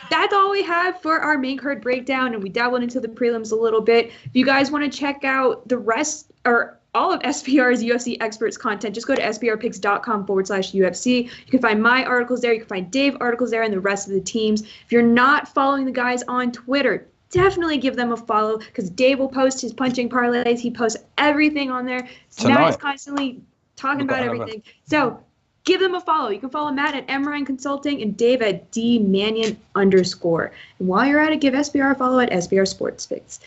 that's all we have for our main card breakdown, and we dabbled into the prelims a little bit. If you guys want to check out the rest or all of SPR's UFC Experts content, just go to sprpicks.com/UFC. You can find my articles there. You can find Dave articles there and the rest of the teams. If you're not following the guys on Twitter, definitely give them a follow, because Dave will post his punching parlays. He posts everything on there. Matt is constantly talking about everything. So give them a follow. You can follow Matt at MRyan Consulting and Dave at DManion_. And while you're at it, give SBR a follow at SBR Sports Fix.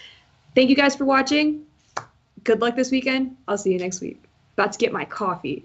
Thank you guys for watching. Good luck this weekend. I'll see you next week. About to get my coffee.